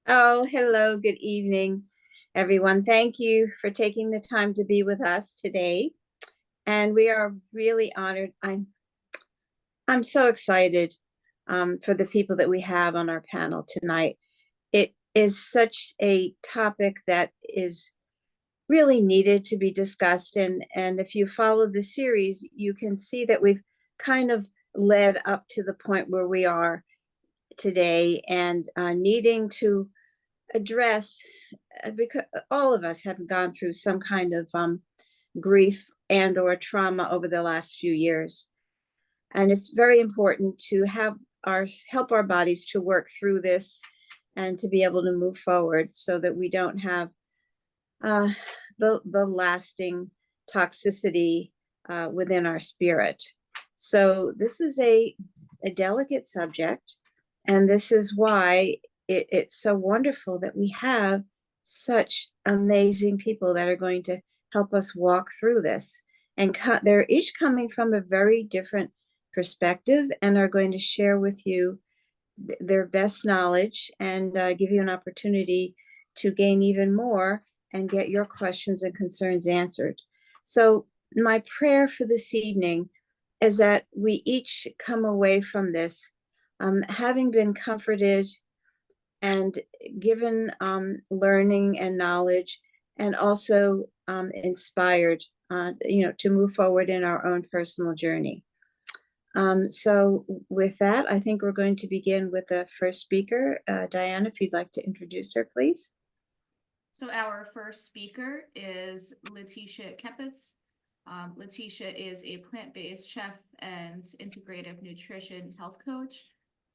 Oh, hello, good evening, everyone. Thank you for taking the time to be with us today. And we are really honored. I'm so excited for the people that we have on our panel tonight. It is such a topic that is really needed to be discussed. And if you follow the series, you can see that we've kind of led up to the point where we are today and needing to address because all of us have gone through some kind of grief and or trauma over the last few years, and it's very important to have our help our bodies to work through this and to be able to move forward so that we don't have uh, the lasting toxicity within our spirit. So this is a delicate subject, and this is why it's so wonderful that we have such amazing people that are going to help us walk through this. And they're each coming from a very different perspective and are going to share with you their best knowledge and give you an opportunity to gain even more and get your questions and concerns answered. So my prayer for this evening is that we each come away from this having been comforted and given learning and knowledge, and also inspired, to move forward in our own personal journey. So with that, I think we're going to begin with the first speaker. Diana, if you'd like to introduce her, please. So our first speaker is Laetitia Kepecz. Laetitia is a plant-based chef and integrative nutrition health coach.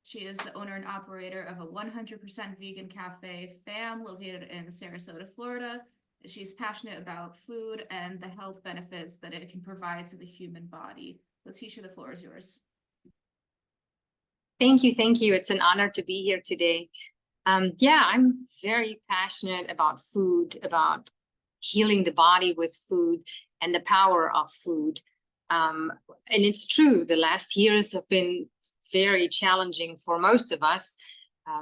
She is the owner and operator of a 100% vegan cafe, FAM, located in Sarasota, Florida. She's passionate about food and the health benefits that it can provide to the human body. Laetitia, the floor is yours. Thank you. Thank you. It's an honor to be here today. Yeah, I'm very passionate about food, about healing the body with food and the power of food. And it's true, the last years have been very challenging for most of us.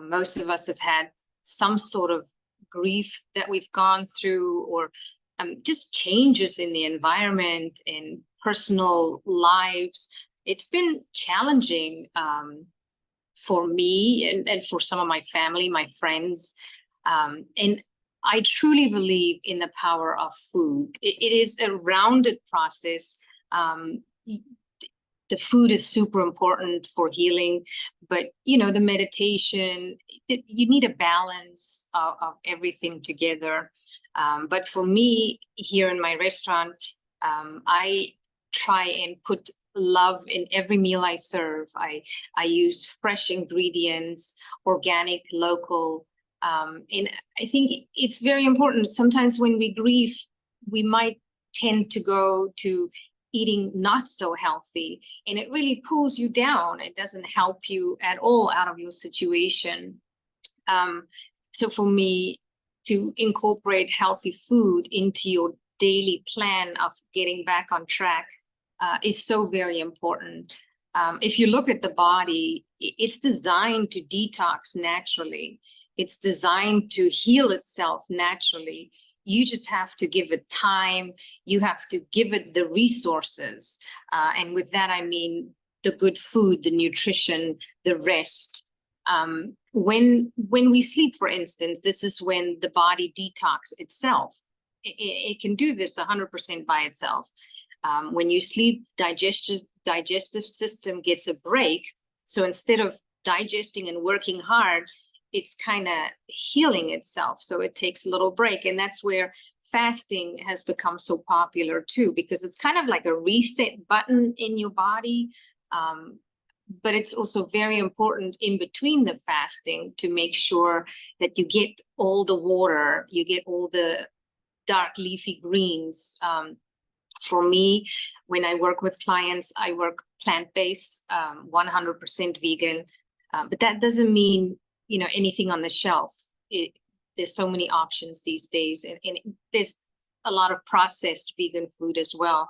Most of us have had some sort of grief that we've gone through, or just changes in the environment, in personal lives. It's been challenging for me and for some of my family, my friends. And I truly believe in the power of food. It is a rounded process. The food is super important for healing, but the meditation, you need a balance of everything together. But for me, here in my restaurant, I try and put love in every meal I serve. I use fresh ingredients, organic, local. And I think it's very important. Sometimes when we grieve, we might tend to go to eating not so healthy, and it really pulls you down. It doesn't help you at all out of your situation. So for me, to incorporate healthy food into your daily plan of getting back on track is so very important. If you look at the body, it's designed to detox naturally. It's designed to heal itself naturally. You just have to give it time. You have to give it the resources. And with that, I mean the good food, the nutrition, the rest. When we sleep, for instance, this is when the body detox itself. It can do this 100% by itself. When you sleep, digestive system gets a break. So instead of digesting and working hard, it's kind of healing itself. So it takes a little break. And that's where fasting has become so popular too, because it's kind of like a reset button in your body. But it's also very important in between the fasting to make sure that you get all the water, you get all the dark leafy greens. For me, when I work with clients, I work plant-based, 100% vegan. But that doesn't mean anything on the shelf. There's so many options these days, and there's a lot of processed vegan food as well.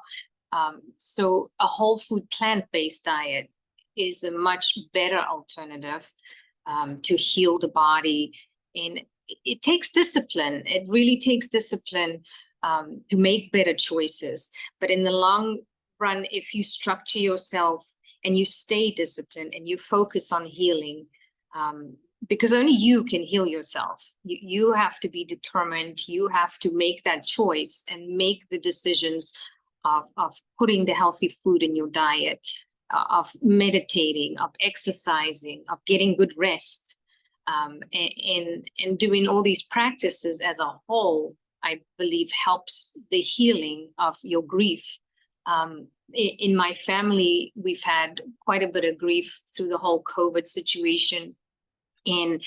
So a whole food plant-based diet is a much better alternative to heal the body And it takes discipline. It really takes discipline to make better choices. But in the long run, if you structure yourself and you stay disciplined and you focus on healing, because only you can heal yourself. You have to be determined. You have to make that choice and make the decisions of putting the healthy food in your diet, of meditating, of exercising, of getting good rest, and doing all these practices as a whole, I believe helps the healing of your grief. In my family, we've had quite a bit of grief through the whole COVID situation. And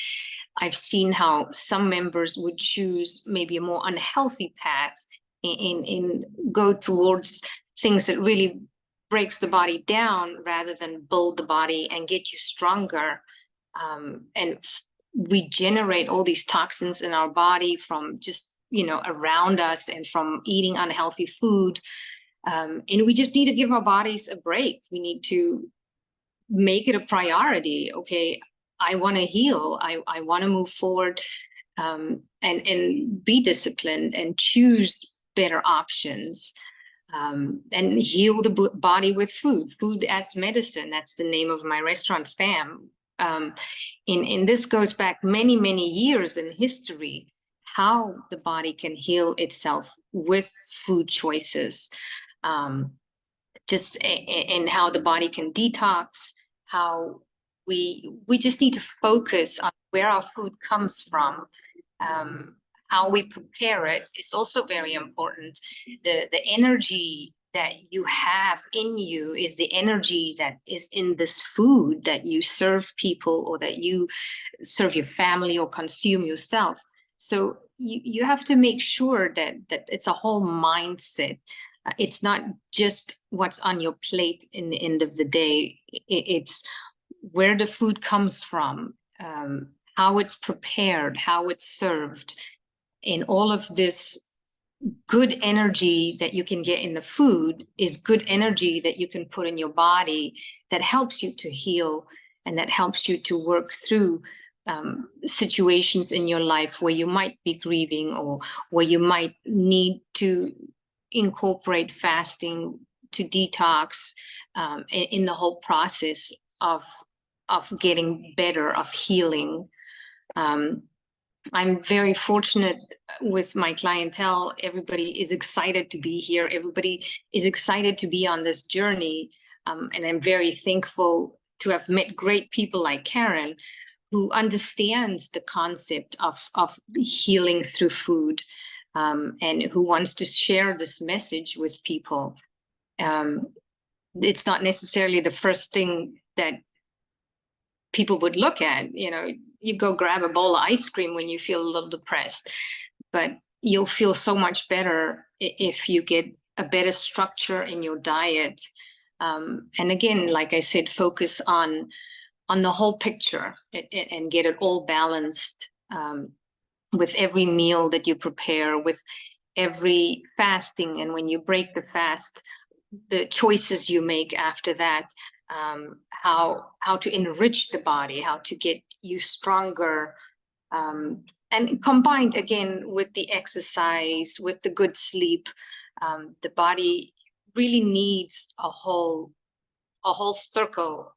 I've seen how some members would choose maybe a more unhealthy path and go towards things that really breaks the body down rather than build the body and get you stronger. And we generate all these toxins in our body from just, around us and from eating unhealthy food. And we just need to give our bodies a break. We need to make it a priority. Okay, I want to heal. I want to move forward, and be disciplined and choose better options, and heal the body with food. Food as medicine. That's the name of my restaurant, FAM. And this goes back many, many years in history, how the body can heal itself with food choices, just and how the body can detox, how we just need to focus on where our food comes from. How we prepare it is also very important. The energy that you have in you is the energy that is in this food that you serve people, or that you serve your family or consume yourself. So you have to make sure that it's a whole mindset. It's not just what's on your plate in the end of the day. It's where the food comes from, how it's prepared, how it's served. And all of this good energy that you can get in the food is good energy that you can put in your body that helps you to heal, and that helps you to work through situations in your life where you might be grieving, or where you might need to incorporate fasting to detox, in the whole process of getting better, of healing. I'm very fortunate with my clientele. Everybody is excited to be here. Everybody is excited to be on this journey. And I'm very thankful to have met great people like Karin, who understands the concept of healing through food, and who wants to share this message with people. It's not necessarily the first thing that people would look at. You go grab a bowl of ice cream when you feel a little depressed, but you'll feel so much better if you get a better structure in your diet. And again, like I said, focus on the whole picture and get it all balanced, with every meal that you prepare, with every fasting. And when you break the fast, the choices you make after that, how to enrich the body, how to get you stronger, and combined again with the exercise, with the good sleep, the body really needs a whole circle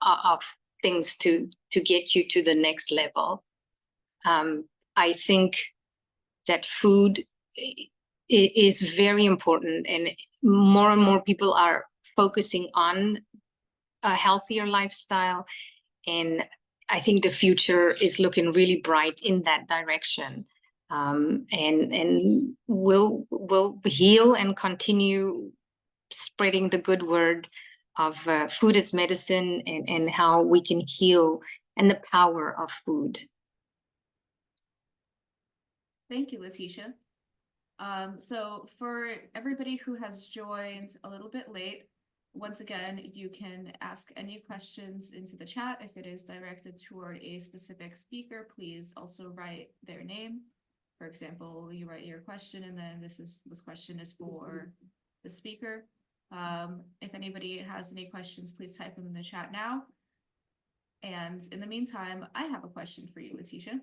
of things to get you to the next level. I think that food is very important, and more people are focusing on a healthier lifestyle. And I think the future is looking really bright in that direction. And we'll heal and continue spreading the good word of food as medicine, and how we can heal, and the power of food. Thank you, Laetitia. So for everybody who has joined a little bit late, once again, you can ask any questions into the chat. If it is directed toward a specific speaker, please also write their name. For example, you write your question, and then this question is for the speaker. If anybody has any questions, please type them in the chat now. And in the meantime, I have a question for you, Laetitia.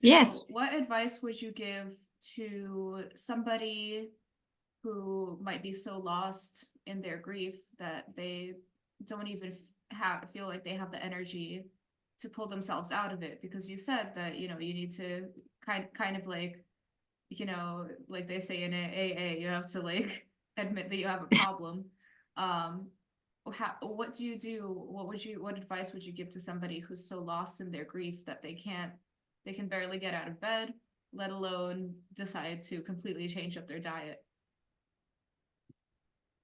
Yes. What advice would you give to somebody who might be so lost in their grief that they don't even feel like they have the energy to pull themselves out of it? Because you said that, you need to kind of like, like they say in AA, you have to like admit that you have a problem. What do you do? What advice would you give to somebody who's so lost in their grief that they can barely get out of bed, let alone decide to completely change up their diet?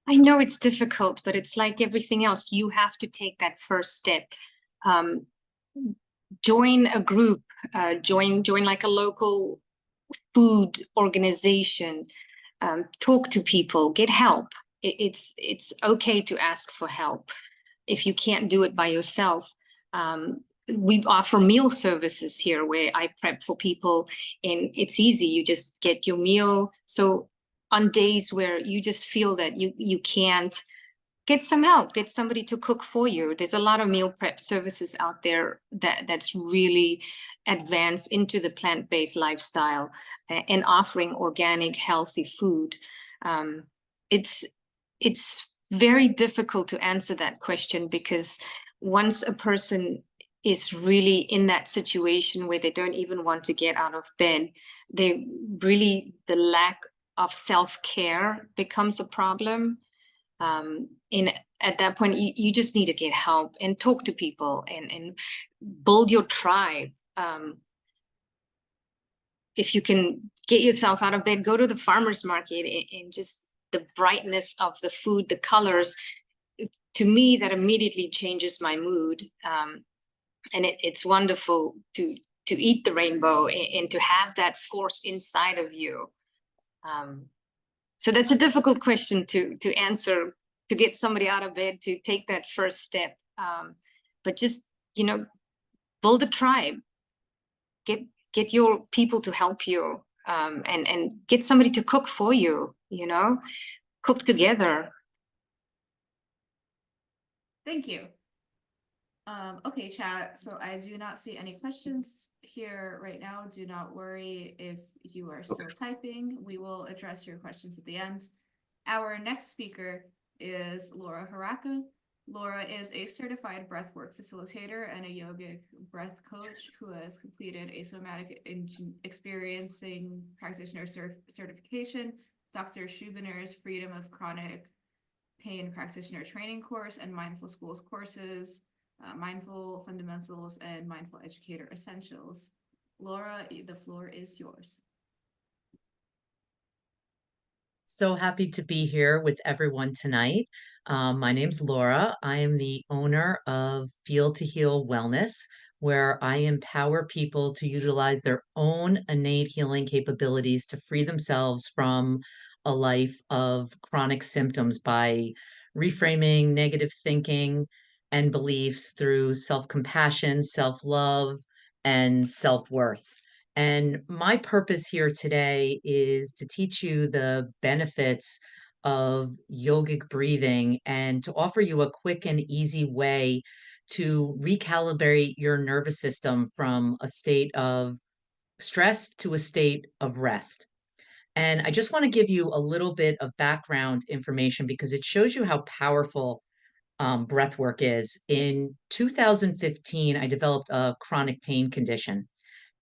I know it's difficult, but it's like everything else. You have to take that first step. Um, join a group, join like a local food organization, talk to people, get help. It's okay to ask for help if you can't do it by yourself. We offer meal services here where I prep for people, and it's easy. You just get your meal. So on days where you just feel that you can't, get some help, get somebody to cook for you. There's a lot of meal prep services out there that's really advanced into the plant-based lifestyle and offering organic, healthy food. Um, it's very difficult to answer that question, because once a person is really in that situation where they don't even want to get out of bed, the lack of self-care becomes a problem. And at that point, you just need to get help and talk to people and build your tribe. If you can get yourself out of bed, go to the farmer's market, and just the brightness of the food, the colors, to me, that immediately changes my mood. And it's wonderful to eat the rainbow and to have that force inside of you. So that's a difficult question to answer, to get somebody out of bed to take that first step. But just, build a tribe, get your people to help you, and get somebody to cook for you, cook together. Thank you. Okay, chat. So I do not see any questions here right now. Do not worry if you are still typing. We will address your questions at the end. Our next speaker is Laura Haraka. Laura is a certified breathwork facilitator and a yogic breath coach who has completed a somatic experiencing practitioner certification, Dr. Schubiner's Freedom of Chronic Pain Practitioner Training course, and Mindful Schools courses, Mindful Fundamentals, and Mindful Educator Essentials. Laura, the floor is yours. So happy to be here with everyone tonight. My name's Laura. I am the owner of Feel to Heal Wellness, where I empower people to utilize their own innate healing capabilities to free themselves from a life of chronic symptoms by reframing negative thinking and beliefs through self-compassion, self-love, and self-worth. And my purpose here today is to teach you the benefits of yogic breathing and to offer you a quick and easy way to recalibrate your nervous system from a state of stress to a state of rest. And I just want to give you a little bit of background information because it shows you how powerful breath work is. In 2015, I developed a chronic pain condition.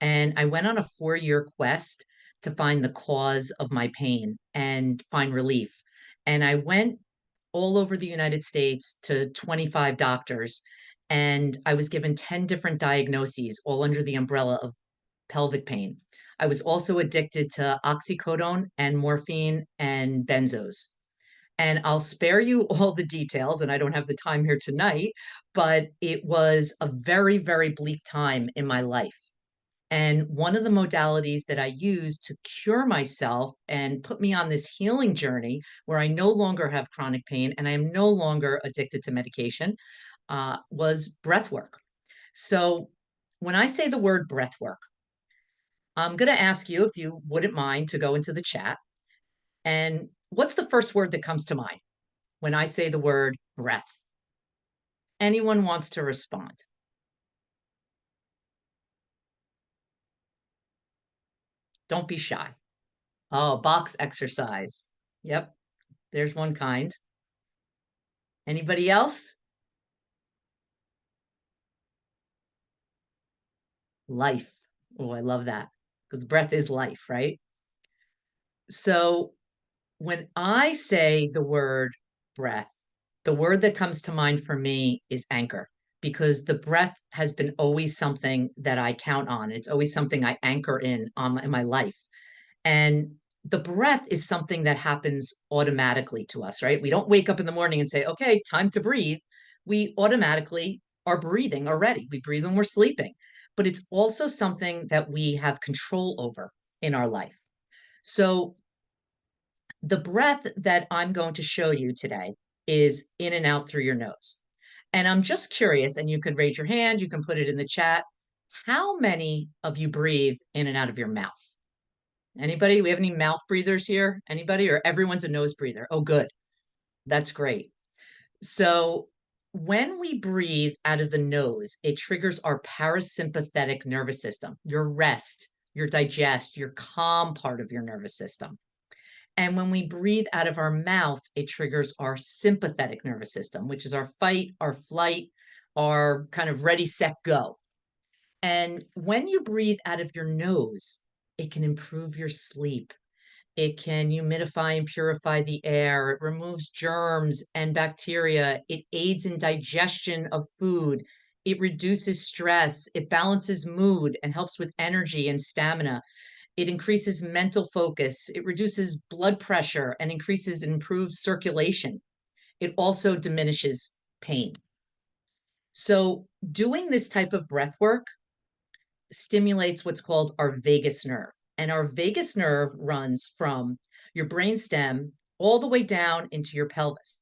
And I went on a 4-year quest to find the cause of my pain and find relief. And I went all over the United States to 25 doctors, and I was given 10 different diagnoses, all under the umbrella of pelvic pain. I was also addicted to oxycodone and morphine and benzos. And I'll spare you all the details, and I don't have the time here tonight, but it was a very, very bleak time in my life. And one of the modalities that I used to cure myself and put me on this healing journey where I no longer have chronic pain and I am no longer addicted to medication was breath work. So when I say the word breath work, I'm going to ask you if you wouldn't mind to go into the chat. And what's the first word that comes to mind when I say the word breath? Anyone wants to respond? Don't be shy. Oh, box exercise. Yep, there's one kind. Anybody else? Life. Oh, I love that, because breath is life, right? So when I say the word breath, the word that comes to mind for me is anchor, because the breath has been always something that I count on. It's always something I anchor in my life. And the breath is something that happens automatically to us, right? We don't wake up in the morning and say, okay, time to breathe. We automatically are breathing already. We breathe when we're sleeping, but it's also something that we have control over in our life. So the breath that I'm going to show you today is in and out through your nose. And I'm just curious, and you could raise your hand, you can put it in the chat. How many of you breathe in and out of your mouth? Anybody? We have any mouth breathers here? Anybody? Or everyone's a nose breather? Oh, good. That's great. So when we breathe out of the nose, it triggers our parasympathetic nervous system, your rest, your digest, your calm part of your nervous system. And when we breathe out of our mouth, it triggers our sympathetic nervous system, which is our fight, our flight, our kind of ready, set, go. And when you breathe out of your nose, it can improve your sleep. It can humidify and purify the air. It removes germs and bacteria. It aids in digestion of food. It reduces stress. It balances mood and helps with energy and stamina. It increases mental focus. It reduces blood pressure and increases and improves circulation. It also diminishes pain. So doing this type of breath work stimulates what's called our vagus nerve. And our vagus nerve runs from your brainstem all the way down into your pelvis.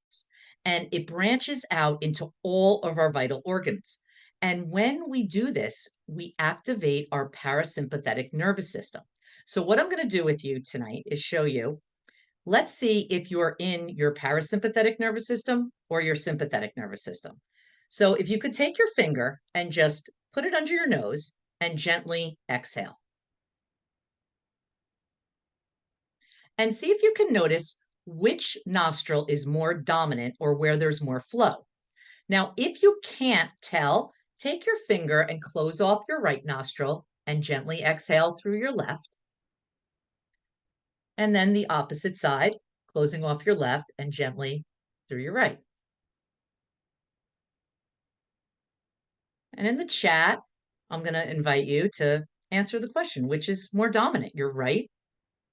And it branches out into all of our vital organs. And when we do this, we activate our parasympathetic nervous system. So what I'm going to do with you tonight is show you. Let's see if you're in your parasympathetic nervous system or your sympathetic nervous system. So if you could take your finger and just put it under your nose and gently exhale. And see if you can notice which nostril is more dominant or where there's more flow. Now, if you can't tell, take your finger and close off your right nostril and gently exhale through your left. And then the opposite side, closing off your left and gently through your right. And in the chat, I'm going to invite you to answer the question, which is more dominant, your right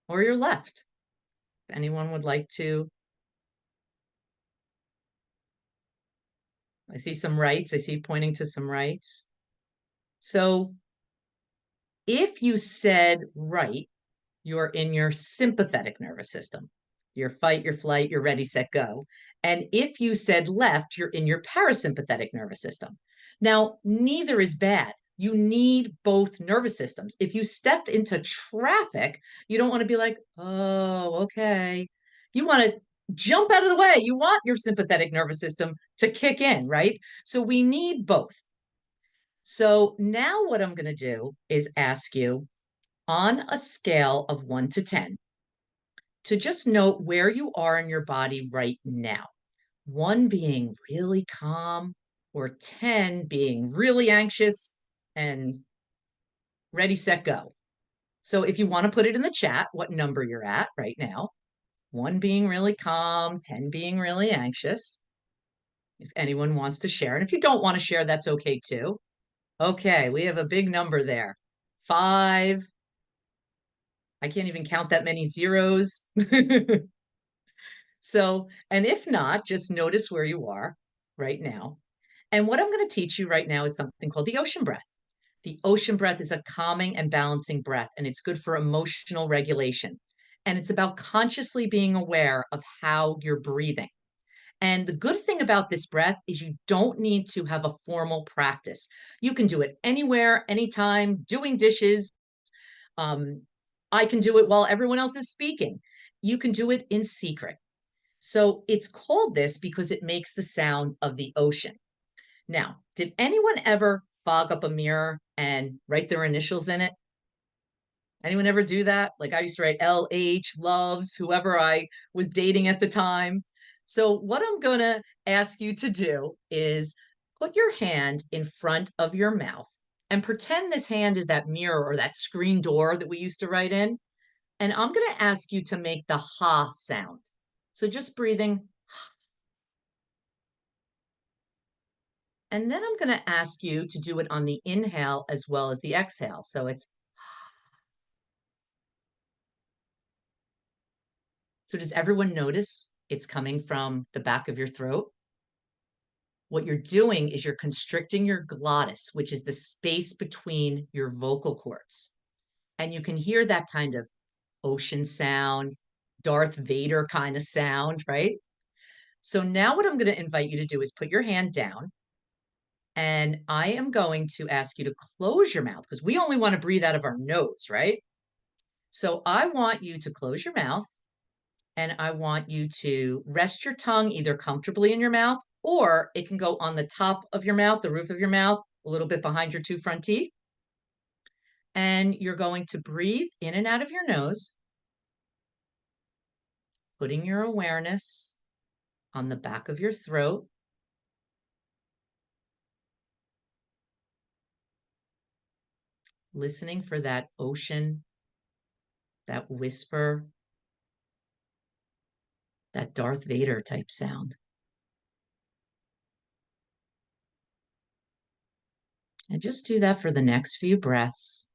or your left? If anyone would like to. I see some rights. I see pointing to some rights. So if you said right, you're in your sympathetic nervous system, your fight, your flight, your ready, set, go. And if you said left, you're in your parasympathetic nervous system. Now, neither is bad. You need both nervous systems. If you step into traffic, you don't want to be like, oh, okay. You want to jump out of the way. You want your sympathetic nervous system to kick in, right? So we need both. So now what I'm going to do is ask you on a scale of 1 to 10 to just note where you are in your body right now. 1 being really calm, or 10 being really anxious and ready, set, go. So if you want to put it in the chat, what number you're at right now, 1 being really calm, 10 being really anxious. If anyone wants to share, and if you don't want to share, that's okay too. Okay, we have a big number there. 5. I can't even count that many zeros. So, and if not, just notice where you are right now. And what I'm going to teach you right now is something called the ocean breath. The ocean breath is a calming and balancing breath, and it's good for emotional regulation. And it's about consciously being aware of how you're breathing. And the good thing about this breath is you don't need to have a formal practice. You can do it anywhere, anytime, doing dishes. I can do it while everyone else is speaking. You can do it in secret. So it's called this because it makes the sound of the ocean. Now, did anyone ever fog up a mirror and write their initials in it? Anyone ever do that? Like I used to write LH, loves, whoever I was dating at the time. So what I'm going to ask you to do is put your hand in front of your mouth and pretend this hand is that mirror or that screen door that we used to write in. And I'm going to ask you to make the ha sound. So just breathing. And then I'm going to ask you to do it on the inhale as well as the exhale. So it's. So does everyone notice it's coming from the back of your throat? What you're doing is you're constricting your glottis, which is the space between your vocal cords. And you can hear that kind of ocean sound, Darth Vader kind of sound, right? So now what I'm going to invite you to do is put your hand down. And I am going to ask you to close your mouth because we only want to breathe out of our nose, right? So I want you to close your mouth and I want you to rest your tongue either comfortably in your mouth or it can go on the top of your mouth, the roof of your mouth, a little bit behind your two front teeth. And you're going to breathe in and out of your nose, putting your awareness on the back of your throat. Listening for that ocean, that whisper, that Darth Vader type sound. And just do that for the next few breaths.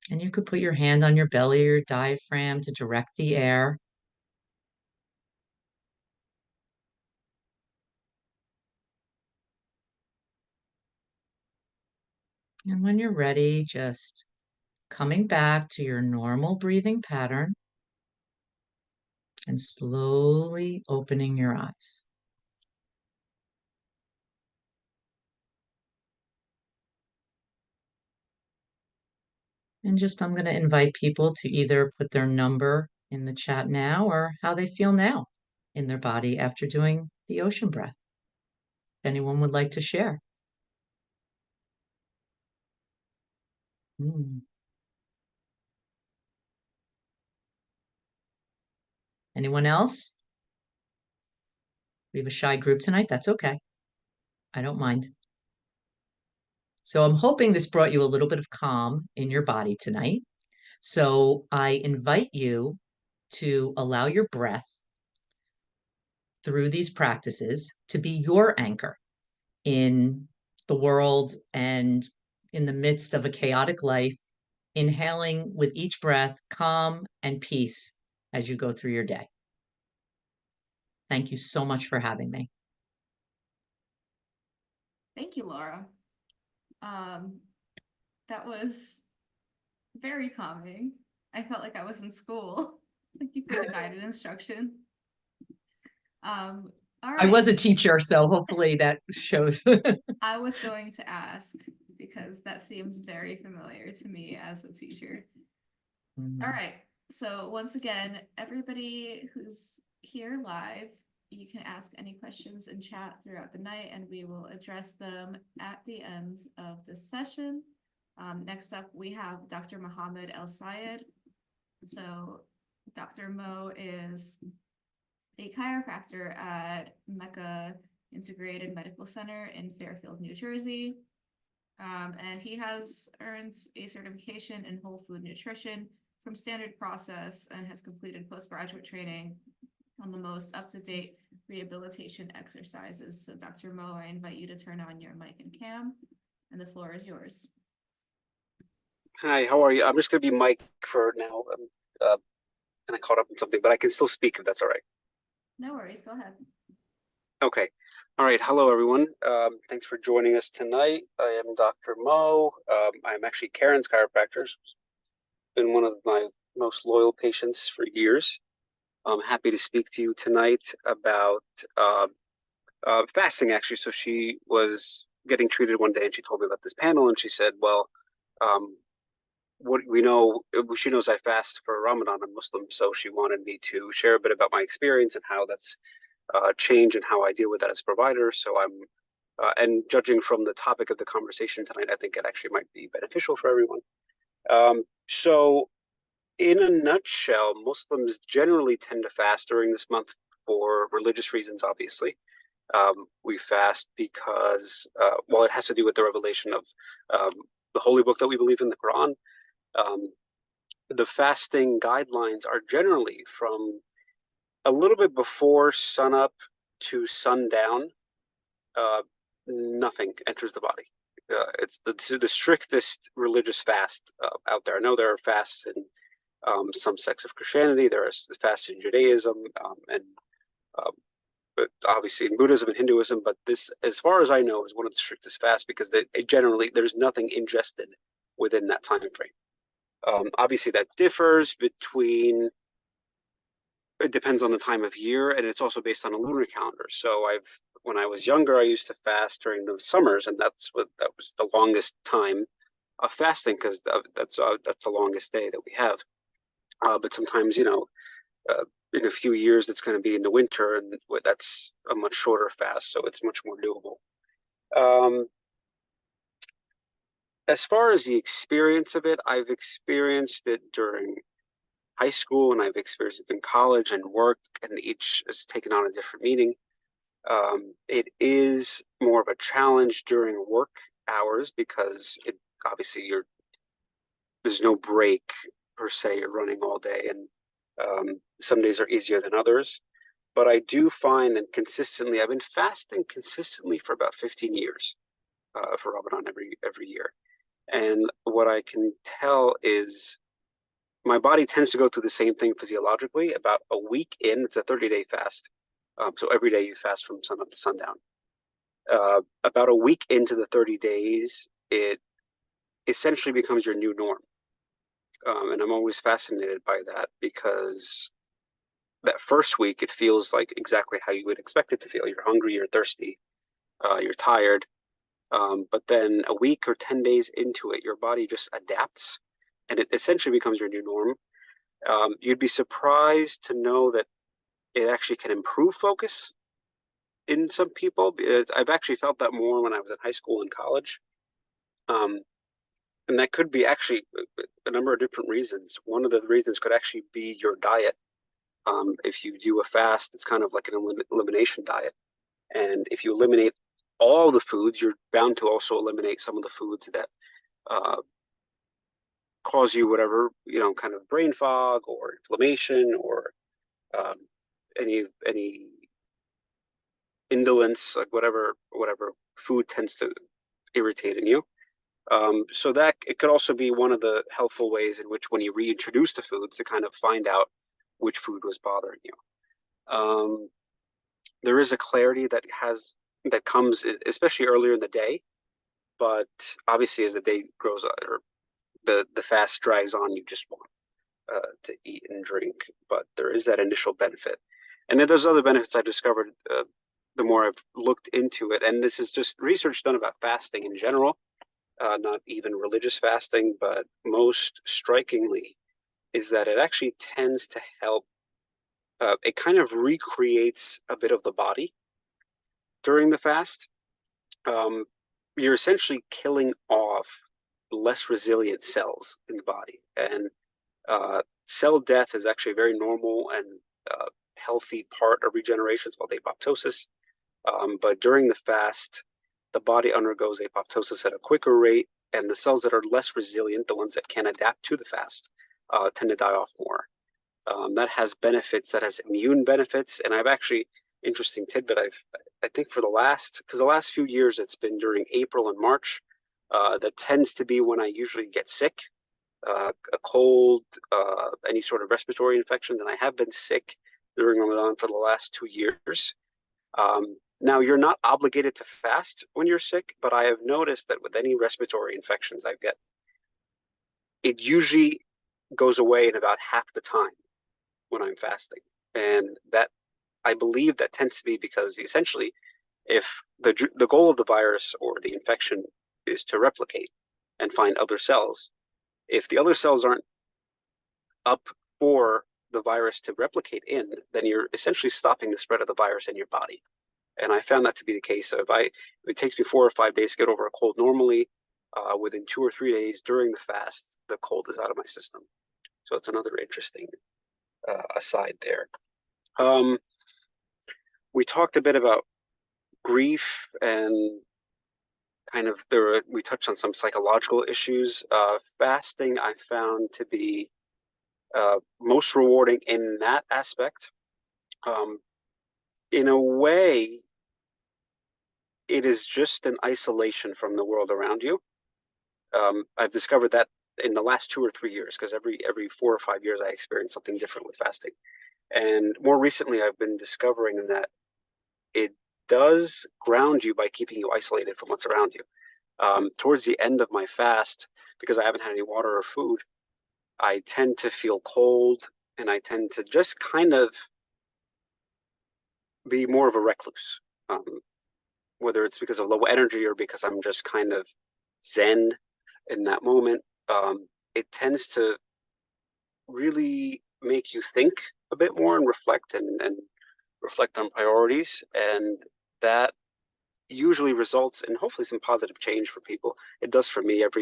And you could put your hand on your belly or your diaphragm to direct the air. And when you're ready, just coming back to your normal breathing pattern and slowly opening your eyes. And just, I'm going to invite people to either put their number in the chat now or how they feel now in their body after doing the ocean breath. If anyone would like to share. Anyone else? We have a shy group tonight. That's okay. I don't mind. So I'm hoping this brought you a little bit of calm in your body tonight. So I invite you to allow your breath through these practices to be your anchor in the world and in the midst of a chaotic life, inhaling with each breath calm and peace as you go through your day. Thank you so much for having me. Thank you, Laura. That was very calming. I felt like I was in school. Thank you for the guided instruction. All right. I was a teacher, so hopefully that shows. I was going to ask because that seems very familiar to me as a teacher. All right. So once again, everybody who's here live, you can ask any questions in chat throughout the night and we will address them at the end of this session. Next up, we have Dr. Mohammad El-Sayed. So Dr. Mo is a chiropractor at Mecca Integrated Medical Center in Fairfield, New Jersey. And he has earned a certification in whole food nutrition from Standard Process and has completed postgraduate training on the most up-to-date rehabilitation exercises. So Dr. Mo, I invite you to turn on your mic and cam, and the floor is yours. Hi, how are you? I'm just going to be Mike for now. I'm kind of caught up in something, but I can still speak if that's all right. No worries, go ahead. Okay. All right. Hello, everyone. Thanks for joining us tonight. I am Dr. Mo. I'm actually Karen's chiropractor. Been one of my most loyal patients for years. I'm happy to speak to you tonight about fasting, actually. So she was getting treated one day and she told me about this panel and she said, well, what we know, she knows I fast for Ramadan. I'm Muslim, so she wanted me to share a bit about my experience and how that's changed and how I deal with that as a provider. So I'm And judging from the topic of the conversation tonight, I think it actually might be beneficial for everyone. So in a nutshell, Muslims generally tend to fast during this month for religious reasons, obviously. We fast because, well, it has to do with the revelation of the holy book that we believe in, the Quran. The fasting guidelines are generally from a little bit before sunup to sundown. Nothing enters the body. It's the strictest religious fast out there. I know there are fasts in some sects of Christianity. There are fasts in Judaism, and but obviously in Buddhism and Hinduism. But this, as far as I know, is one of the strictest fasts because there's nothing ingested within that time frame. Obviously, that differs between. It depends on the time of year, and it's also based on a lunar calendar. So when I was younger, I used to fast during the summers, and that was the longest time of fasting because that's the longest day that we have. But sometimes, in a few years, it's going to be in the winter, and that's a much shorter fast, so it's much more doable. As far as the experience of it, I've experienced it during high school, and I've experienced it in college and work, and each has taken on a different meaning. It is more of a challenge during work hours because obviously there's no break per se. You're running all day, and some days are easier than others. But I do find that consistently, I've been fasting consistently for about 15 years for Ramadan every year. And what I can tell is my body tends to go through the same thing physiologically. About a week in, it's a 30-day fast. So every day you fast from sunup to sundown. About a week into the 30 days, it essentially becomes your new norm. And I'm always fascinated by that because that first week, it feels like exactly how you would expect it to feel. You're hungry, you're thirsty, you're tired. But then a week or 10 days into it, your body just adapts and it essentially becomes your new norm. You'd be surprised to know that it actually can improve focus in some people. I've actually felt that more when I was in high school and college. And that could be actually a number of different reasons. One of the reasons could actually be your diet. If you do a fast, it's kind of like an elimination diet. And if you eliminate all the foods, you're bound to also eliminate some of the foods that cause you whatever, kind of brain fog or inflammation or any indolence, like whatever food tends to irritate in you. So that it could also be one of the helpful ways in which when you reintroduce the foods to kind of find out which food was bothering you. There is a clarity that comes especially earlier in the day, but obviously as the day grows or the fast drags on, you just want to eat and drink. But there is that initial benefit, and then there's other benefits I discovered the more I've looked into it. And this is just research done about fasting in general, not even religious fasting, but most strikingly is that it actually tends to help. It kind of recreates a bit of the body during the fast. You're essentially killing off less resilient cells in the body. And cell death is actually a very normal and healthy part of regeneration. It's called apoptosis. But during the fast, the body undergoes apoptosis at a quicker rate, and the cells that are less resilient, the ones that can adapt to the fast, tend to die off more. That has benefits, that has immune benefits, and I've actually, interesting tidbit, I think for the last few years it's been during April and March, that tends to be when I usually get sick, a cold, any sort of respiratory infections, and I have been sick during Ramadan for the last 2 years. Now, you're not obligated to fast when you're sick, but I have noticed that with any respiratory infections I get, it usually goes away in about half the time when I'm fasting. And that, I believe that tends to be because essentially, if the goal of the virus or the infection is to replicate and find other cells, if the other cells aren't up for the virus to replicate in, then you're essentially stopping the spread of the virus in your body. And I found that to be the case. So if it takes me 4 or 5 days to get over a cold normally, within 2 or 3 days during the fast, the cold is out of my system. So it's another interesting aside there. We talked a bit about grief and kind of we touched on some psychological issues. Fasting I found to be most rewarding in that aspect. In a way, it is just an isolation from the world around you. I've discovered that in the last 2 or 3 years, because every 4 or 5 years I experience something different with fasting. And more recently, I've been discovering that it does ground you by keeping you isolated from what's around you. Towards the end of my fast, because I haven't had any water or food, I tend to feel cold, and I tend to just kind of be more of a recluse, whether it's because of low energy or because I'm just kind of zen in that moment. It tends to really make you think a bit more and reflect and reflect on priorities, and that usually results in hopefully some positive change for people. It does for me at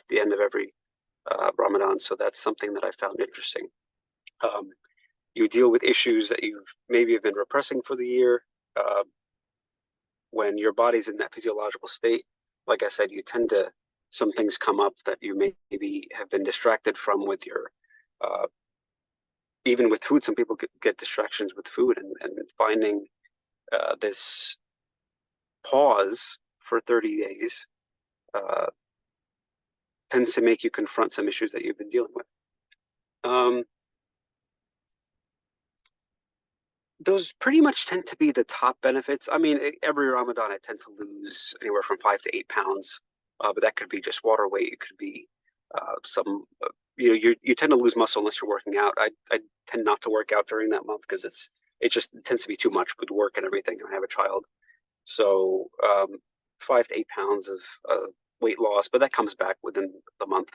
the end of every Ramadan, so that's something that I found interesting. You deal with issues that you've maybe have been repressing for the year. When your body's in that physiological state, like I said, some things come up that you maybe have been distracted from with your, even with food. Some people get distractions with food, and finding this pause for 30 days tends to make you confront some issues that you've been dealing with. Those pretty much tend to be the top benefits. I mean, every Ramadan I tend to lose anywhere from 5 to 8 pounds, but that could be just water weight. It could be some, you tend to lose muscle unless you're working out. I tend not to work out during that month because it tends to be too much with work and everything. I have a child, so 5 to 8 pounds of weight loss, but that comes back within the month.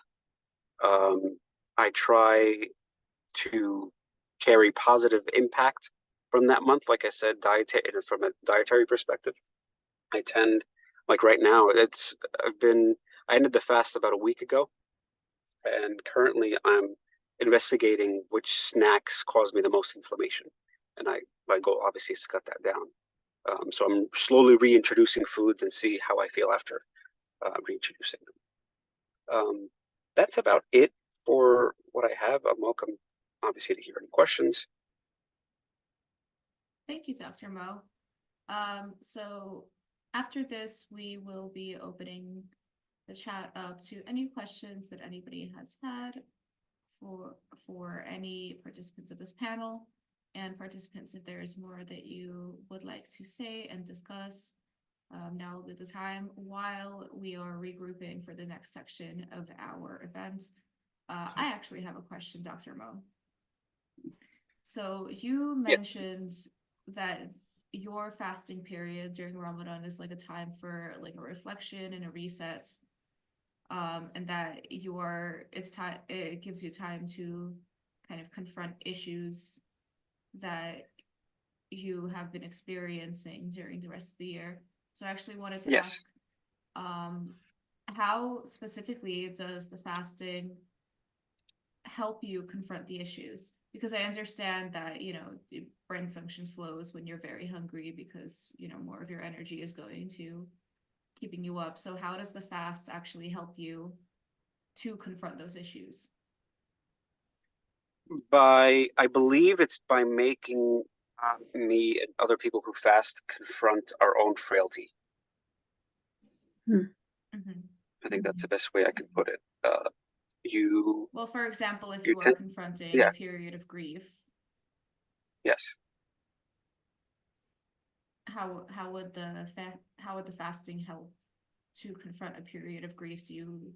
I try to carry positive impact from that month. Like I said, from a dietary perspective, I tend, like right now, I ended the fast about a week ago, and currently I'm investigating which snacks cause me the most inflammation, and my goal obviously is to cut that down. So I'm slowly reintroducing foods and see how I feel after reintroducing them. That's about it for what I have. I'm welcome, obviously, to hear any questions. Thank you, Dr. Mo. So after this, we will be opening the chat up to any questions that anybody has had for any participants of this panel, and participants, if there is more that you would like to say and discuss. Now will be the time while we are regrouping for the next section of our event. I actually have a question, Dr. Mo. So you mentioned that your fasting period during Ramadan is like a time for like a reflection and a reset, and that it gives you time to kind of confront issues that you have been experiencing during the rest of the year. So I actually wanted to ask, how specifically does the fasting help you confront the issues? Because I understand that, brain function slows when you're very hungry because, more of your energy is going to keeping you up. So how does the fast actually help you to confront those issues? I believe it's by making me and other people who fast confront our own frailty. Mm-hmm. I think that's the best way I can put it. Well, for example, if you are confronting a period of grief, yes, how would the fasting help to confront a period of grief? You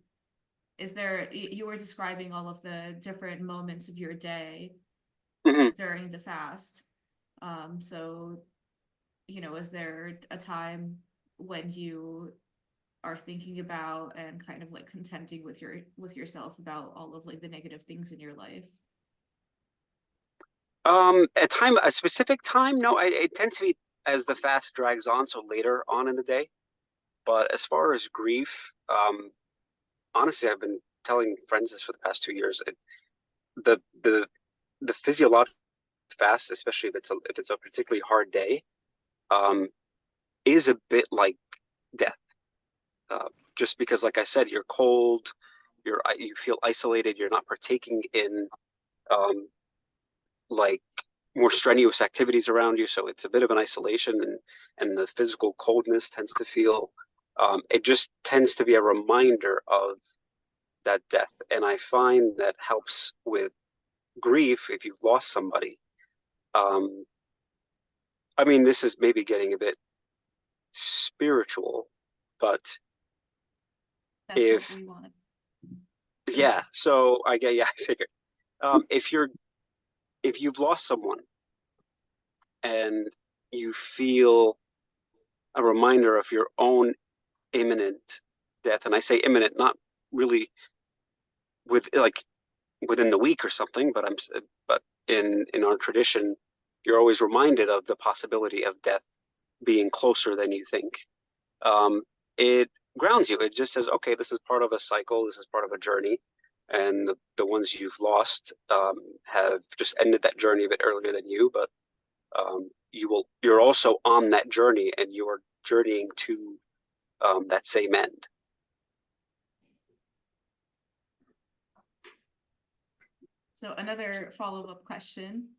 were describing all of the different moments of your day during the fast. So, is there a time when you are thinking about and kind of like contending with yourself about all of like the negative things in your life? A specific time? No, it tends to be as the fast drags on, so later on in the day. But as far as grief, honestly, I've been telling friends this for the past 2 years. The the the physiological fast, especially if it's a particularly hard day, is a bit like death. Just because, like I said, you're cold, you feel isolated, you're not partaking in um, like more strenuous activities around you, so it's a bit of an isolation, and the physical coldness tends to feel. It just tends to be a reminder of that death, and I find that helps with grief if you've lost somebody. I mean, this is maybe getting a bit spiritual, but That's if what we wanted. yeah, so I get, yeah, I figured if you've lost someone and you feel a reminder of your own imminent death, and I say imminent, not really within the week or something, but in our tradition, you're always reminded of the possibility of death being closer than you think. Um, it grounds you. It just says, okay, this is part of a cycle. This is part of a journey, and the ones you've lost have just ended that journey a bit earlier than you, but you're also on that journey, and you are journeying to that same end. So another follow-up question,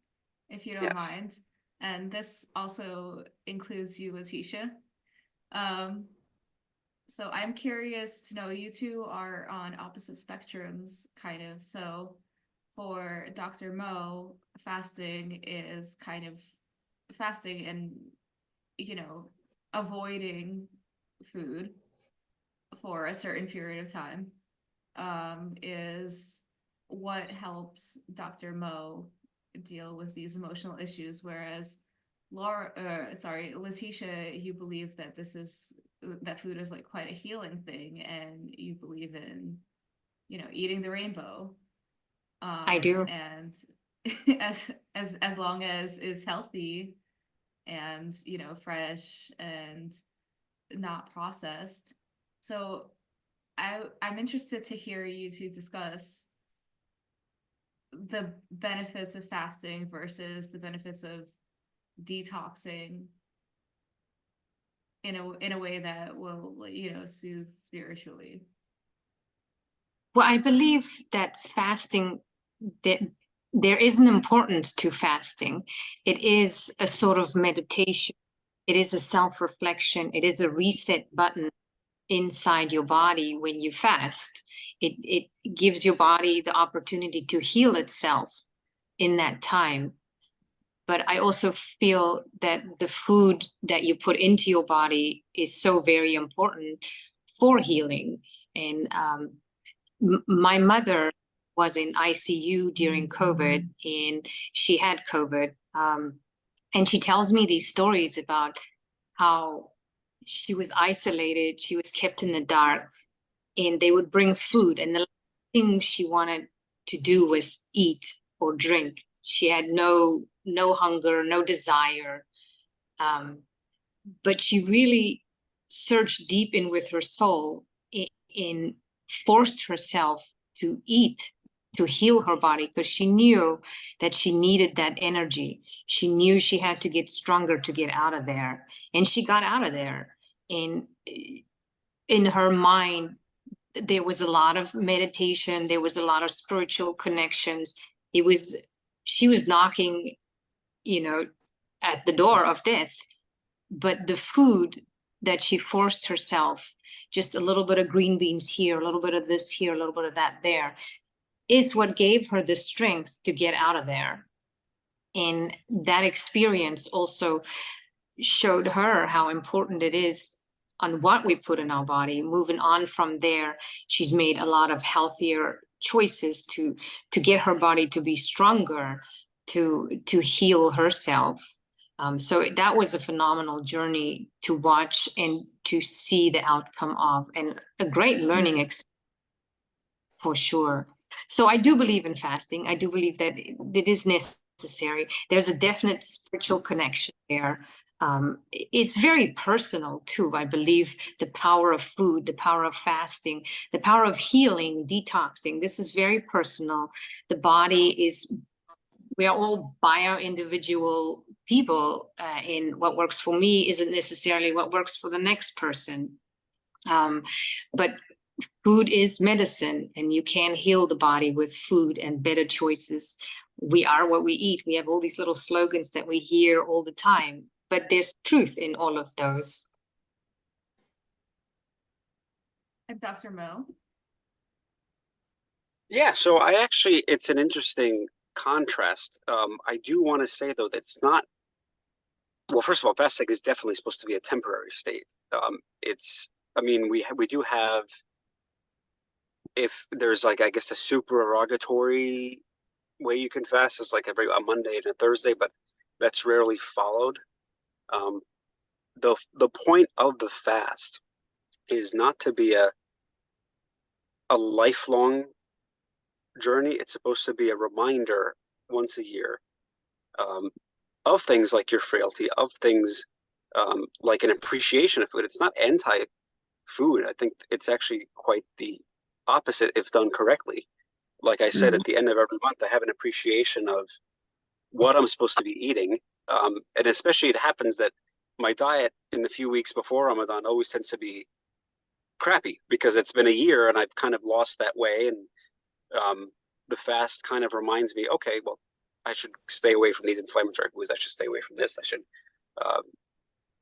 if you don't Yes. mind, and this also includes you, Laetitia. So I'm curious to know, you two are on opposite spectrums, kind of. So for Dr. Mo, fasting is kind of fasting and, avoiding food for a certain period of time, is what helps Dr. Mo deal with these emotional issues, whereas Laetitia, you believe that that food is like quite a healing thing, and you believe in, eating the rainbow. I do. And as long as it's healthy and, fresh and not processed. So I'm interested to hear you two discuss the benefits of fasting versus the benefits of detoxing in a way that will, soothe spiritually. Well, I believe that fasting, that there is an importance to fasting. It is a sort of meditation. It is a self-reflection. It is a reset button inside your body when you fast. It gives your body the opportunity to heal itself in that time. But I also feel that the food that you put into your body is so very important for healing. And my mother was in ICU during COVID, and she had COVID. And she tells me these stories about how she was isolated, she was kept in the dark, and they would bring food. And the last thing she wanted to do was eat or drink. She had no hunger, no desire. But she really searched deep in with her soul and forced herself to eat, to heal her body, because she knew that she needed that energy. She knew she had to get stronger to get out of there. And she got out of there. And in her mind, there was a lot of meditation. There was a lot of spiritual connections. She was knocking, at the door of death. But the food that she forced herself, just a little bit of green beans here, a little bit of this here, a little bit of that there, is what gave her the strength to get out of there. And that experience also showed her how important it is on what we put in our body. Moving on from there, she's made a lot of healthier choices to get her body to be stronger, to heal herself. So that was a phenomenal journey to watch and to see the outcome of, and a great learning experience for sure. So I do believe in fasting. I do believe that it is necessary. There's a definite spiritual connection there. It's very personal too. I believe the power of food, the power of fasting, the power of healing, detoxing. This is very personal. The body is, we are all bio-individual people, and what works for me isn't necessarily what works for the next person. But food is medicine, and you can heal the body with food and better choices. We are what we eat. We have all these little slogans that we hear all the time, but there's truth in all of those. And Dr. Mo? Yeah, so it's an interesting contrast. I do want to say though that it's not, well, first of all, fasting is definitely supposed to be a temporary state. I mean, we do have, if there's like, I guess, a supererogatory way you can fast is like a Monday and a Thursday, but that's rarely followed. The point of the fast is not to be a lifelong journey. It's supposed to be a reminder once a year, of things like your frailty, of things like an appreciation of food. It's not anti-food. I think it's actually quite the opposite if done correctly. Like I said, at the end of every month, I have an appreciation of what I'm supposed to be eating. And especially it happens that my diet in the few weeks before Ramadan always tends to be crappy because it's been a year and I've kind of lost that way. And the fast kind of reminds me, okay, well, I should stay away from these inflammatory foods. I should stay away from this. I should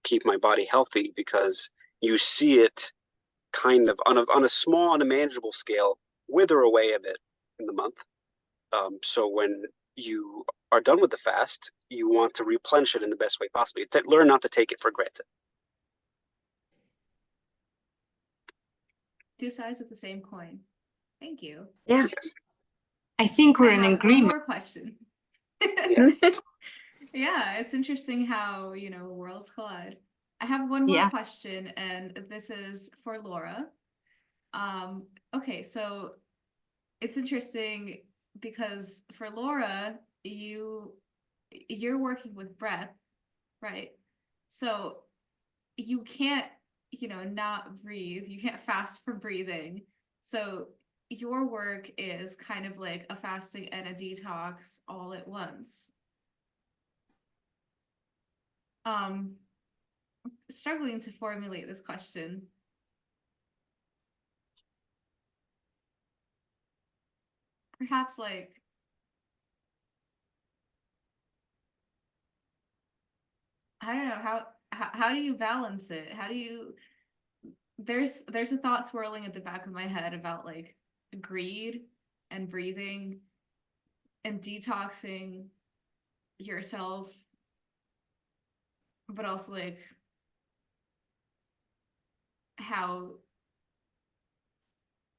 keep my body healthy, because you see it kind of on a small, on a manageable scale, wither away a bit in the month. So when you are done with the fast, you want to replenish it in the best way possible. Learn not to take it for granted. Two sides of the same coin. Thank you. Yeah. Yes. I think we're I in have agreement. one more question. Yeah, it's interesting how, worlds collide. I have one more Yeah. question, and this is for Laura. Okay, so it's interesting because for Laura, you're working with breath, right? So you can't, not breathe. You can't fast from breathing. So your work is kind of like a fasting and a detox all at once. Struggling to formulate this question. Perhaps like, I don't know, how do you balance it? How do you, there's a thought swirling at the back of my head about like greed and breathing and detoxing yourself, but also like how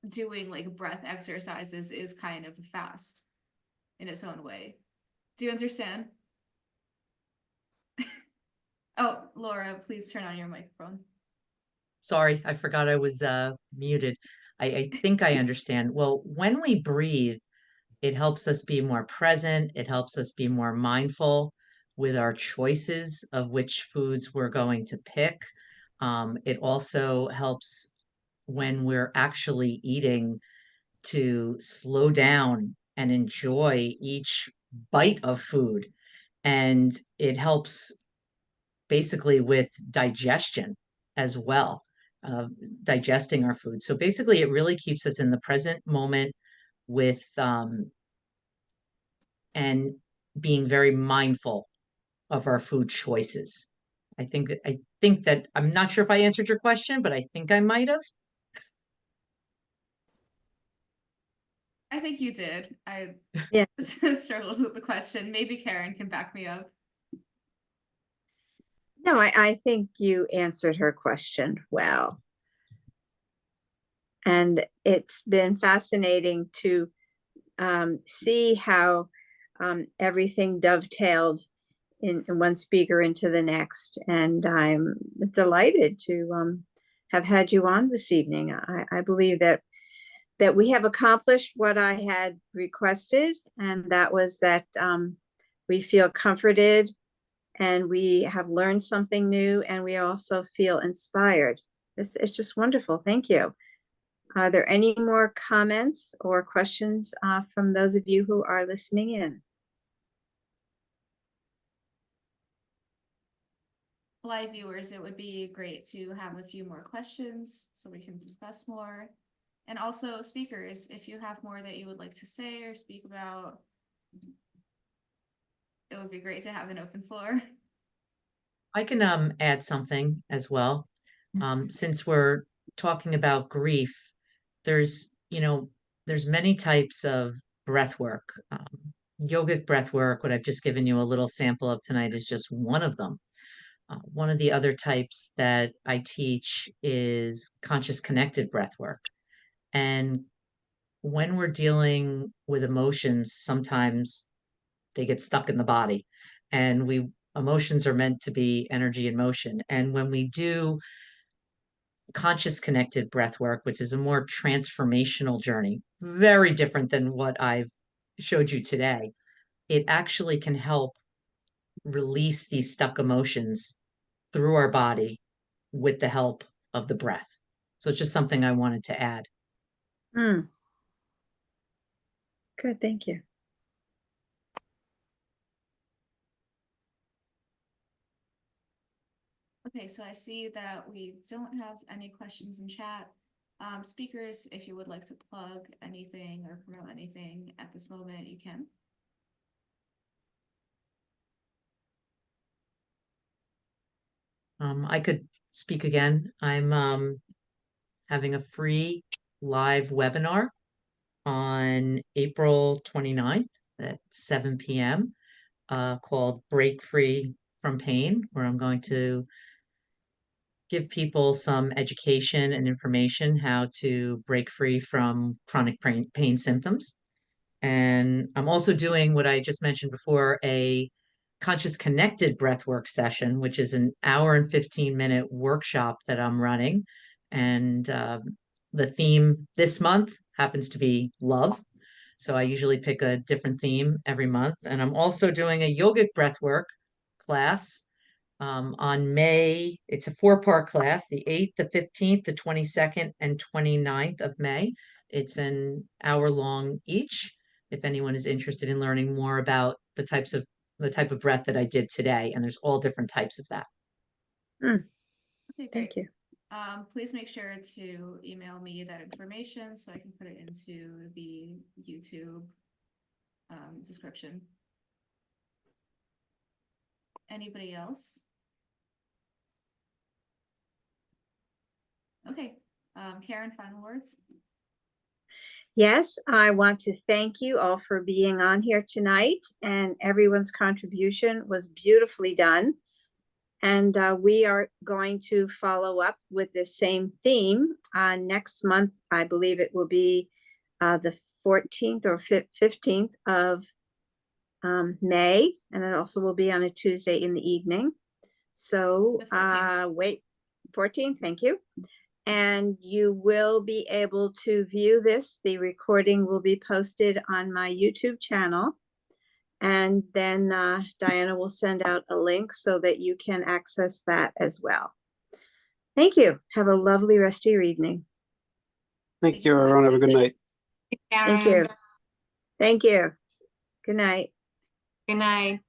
doing like breath exercises is kind of a fast in its own way. Do you understand? Oh, Laura, please turn on your microphone. Sorry, I forgot I was muted. I think I understand. Well, when we breathe, it helps us be more present. It helps us be more mindful with our choices of which foods we're going to pick. It also helps when we're actually eating to slow down and enjoy each bite of food. And it helps basically with digestion as well, digesting our food. So basically, it really keeps us in the present moment with and being very mindful of our food choices. I think that I'm not sure if I answered your question, but I think I might have. I think you did. I Yeah. struggles with the question. Maybe Karin can back me up. No, I think you answered her question well. And it's been fascinating to see how everything dovetailed in one speaker into the next. And I'm delighted to have had you on this evening. I believe that we have accomplished what I had requested, and that was that we feel comforted and we have learned something new, and we also feel inspired. It's just wonderful. Thank you. Are there any more comments or questions from those of you who are listening in? Live viewers, it would be great to have a few more questions so we can discuss more. And also speakers, if you have more that you would like to say or speak about, it would be great to have an open floor. I can add something as well. Since we're talking about grief, there's many types of breath work. Yogic breath work, what I've just given you a little sample of tonight, is just one of them. One of the other types that I teach is conscious connected breath work. And when we're dealing with emotions, sometimes they get stuck in the body, and emotions are meant to be energy in motion. And when we do conscious connected breath work, which is a more transformational journey, very different than what I've showed you today, it actually can help release these stuck emotions through our body with the help of the breath. So it's just something I wanted to add. Good, thank you. Okay, so I see that we don't have any questions in chat. Speakers, if you would like to plug anything or promote anything at this moment, you can. I could speak again. I'm having a free live webinar on April 29th at 7 p.m. Called Break Free from Pain, where I'm going to give people some education and information how to break free from chronic pain symptoms. And I'm also doing what I just mentioned before, a conscious connected breathwork session, which is an hour and 15-minute workshop that I'm running. And the theme this month happens to be love. So I usually pick a different theme every month. And I'm also doing a yogic breathwork class on May. It's a 4-part class, the 8th, the 15th, the 22nd, and 29th of May. It's an hour long each. If anyone is interested in learning more about the type of breath that I did today, and there's all different types of that. Okay, Thank great. you. Please make sure to email me that information so I can put it into the YouTube description. Anybody else? Okay, Karin, final words? Yes, I want to thank you all for being on here tonight, and everyone's contribution was beautifully done. And we are going to follow up with the same theme next month. I believe it will be the 14th or 15th of May, and it also will be on a Tuesday in the evening. So The 14th. wait, 14th, thank you. And you will be able to view this. The recording will be posted on my YouTube channel. And then Diana will send out a link so that you can access that as well. Thank you. Have a lovely rest of your evening. Thank you, so much, everyone. Have a good speakers. night. Thank you. Thank you. Good night. Good night.